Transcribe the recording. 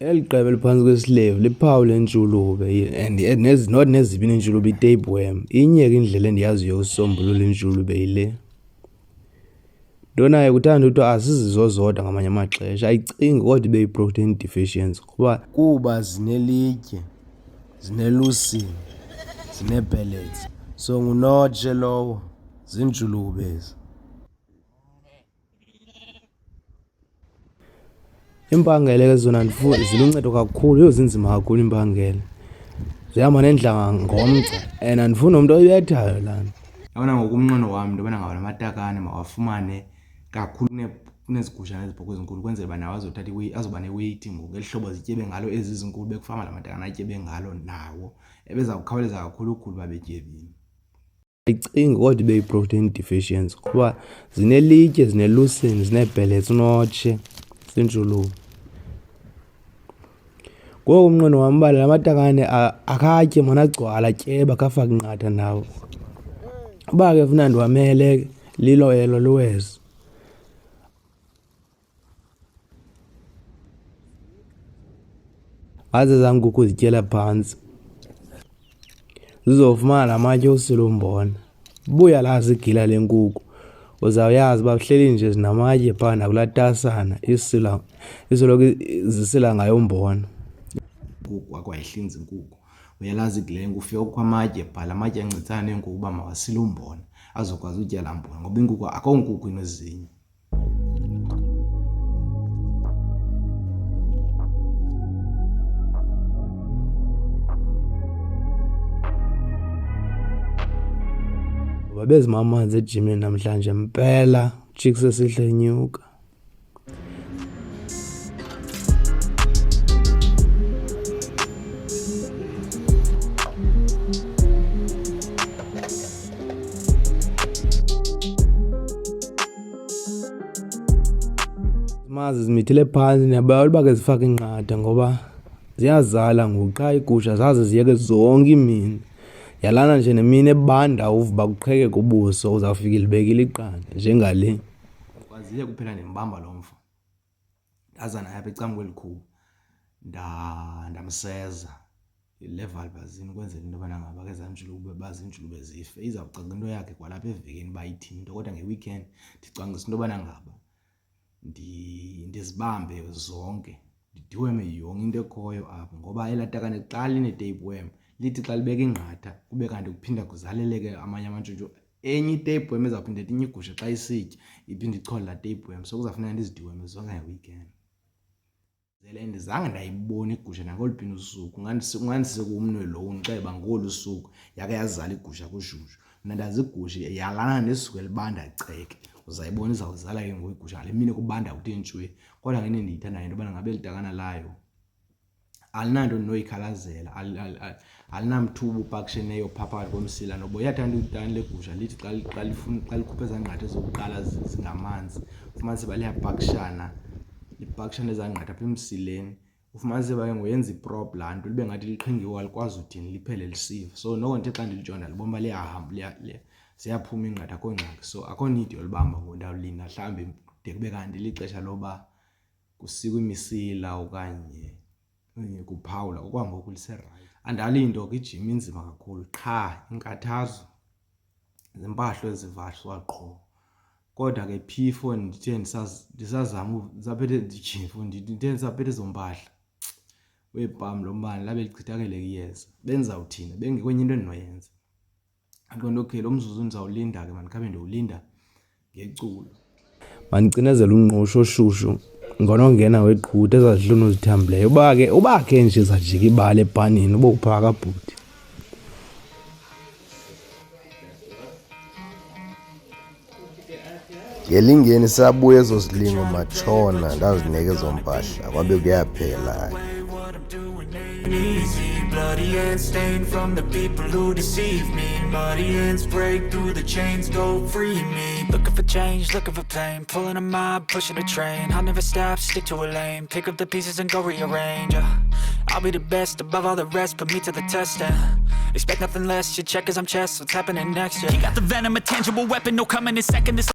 Iqebe liphansi kwesilevu Liphawu Lentshulube and not neziphi Lentshulube i-tapeworm. Inye ke indlela endiyaziyo yokusombulula intshulube yile. Ntonaye kuthanda ukuthi asizizo zodwa ngamanye amaxesha ayicingi kodwa ibe yi-protein deficiency kuba zinelitye, zinelusini, zinee-pellets. So ngunotshe lowo, ziintshulube ezi. Impangele ke zona ziluncedo kakhulu, yho zinzima kakhulu impangele. Zihamba nendlanga ngomgca and andifuni umuntu oyibethayo laa nto. Yabona ngokumnqweno wam into yobana ngaba la matakane mawafumane kakhulu kunezigusha nezibhokhwe ezinkulu ukwenzela uba nawo azoba ne-weight ngoku ngeli hlobo zityebe ngalo ezi zinkulu bekufama la matakane atyebe ngalo nawo ebeza kukhawuleza kakhulu ukhulu uba betyebile. Ayicingi kodwa ibe yi-protein deficiency kuba zinelitye, zinelusini, zinee-pellets, unotshe, ziintshulube. Ngoku umnqweno wam uba la matakane akatye mna agcwala atyebe akafake inqatha nawo. Uba ke funa ndiwamele lilo elo luwesi. Aze zam nkukhu zityela phantsi zizofumana la matye osila umbona. Buya la zigila le nkukhu uzawuyazi uba kuhleli nje zinamatye phaa nakulaa tasana isoloko zisila ngayo umbona. Inkukhu akwayihlinzi inkukhu, uyalazi igila lenkukhu ufike kukho amatye phaa, la matye ancedisana neenkukhu uba mawasile umbona azokwazi utya laa mbona ngoba inkukhu akho nkukhu inezinye. Babezima amanzi ejimini namhlanje mpela ujik sesihle enyuka. Mazi zimithile phantsi ndiyabayola uba ke zifake inqatha ngoba ziyazala ngoku qha iigusha zaze ziyeke zonke iimini. Yalana nje nemini ebanda uvuba kuqhekeka ubuso uzawufika ilibekile iqanda njengale. Kwazile kuphela ndimbamba lo mfo. Ndaza naye apha ecam kweli khubu ndamseza le valvazini ukwenzela into yobana ngaba ke ezaa ntshulube uba ziintshulube zife. Izawucaca into yakhe kwalapha evekini uba ithini into kodwa nge-weekend ndicwangcisa into yobana ngaba ndizibambe zonke, ndidiweme yonke into ekhoyo apho ngoba elaa takane xa line-tapeworm lithi xa libeka ingqatha kube kanti kuphinda kuzaleleke amanye amantshontsho. Enye i-tapeworm ezawuphinda etinye igusha xa isitya iphinde ichole laa tapeworm, so kuzawufuneka ndizidiweme zonke nge-weekend. Ndizange ndayibona igusha nangoluphi usuku, ungandisekumnwe lo undixeba ngolu suku yakhe yazala igusha kushushu. Mna ndazi igusha yalana nesuku elibanda ceke, uzayibona izawuzala ke ngoku igusha ngale mini kubanda kuthe ntshwe. Kodwa ngento endiyithandayo into yobana ngabe litakana layo alinanto ndinoyikhalazela, alinamthuba upakisheneyo phaa phakathi komsila noba uyathanda itakane legusha lithi xa likhuphe ezaa nqatha zokuqala zingamanzi ufumanise uba liyapakishana, lipakishana ezaa nqatha apha emsileni. Ufumanise uba ke ngoyenza iprop laa nto libe ngathi liqhingiwe alikwazi uthini liphele lisifa. So noko ndithe xa ndilijonga ndibona uba liyahamba ziyaphuma iinqatha akho ngxaki, so akho need yolibamba ngoku ndawulinda mhlawumbi de kube kanti lixesha loba kusikwe imisila okanye kuphawula. Okwangoku liserayithi. Andalinto ke ijim inzima kakhulu qha inkathazo zimpahla ezivashwa qho. Kodwa ke phifo ndithe ndisazama ndisaphethe ndijifo ndithe ndisaphethe ezo mpahla wepam lombane labe lichithakele iyeza. Bendizawuthini? Bengekwenye into endinoyenza. Aqonda okay lo mzuzu ndizawulinda ke mandikhabe ndiwulinda ngeculo. Mandicinezela umngqusho oshushu ngonongena weqhutha ezazihlunu zithambileyo. Uba ke nje zajika ibala epanini ubokuphaka kabhuti. Ngelingeni sabuya ezo zilingo matshona ndazinika ezo mpahla kwabe kuyaphela. Easy, bloody hands stained from the people who deceive me. Muddy hands break through the chains, go free me. Looking for change, looking for pain, pulling a mob, pushing a train. I'll never stop, stick to a lane, pick up the pieces and go rearrange. I'll be the best above all the rest, put me to the test and expect nothing less. You check as I'm chess, what's happening next? You got the venom, a tangible weapon, no coming in second. This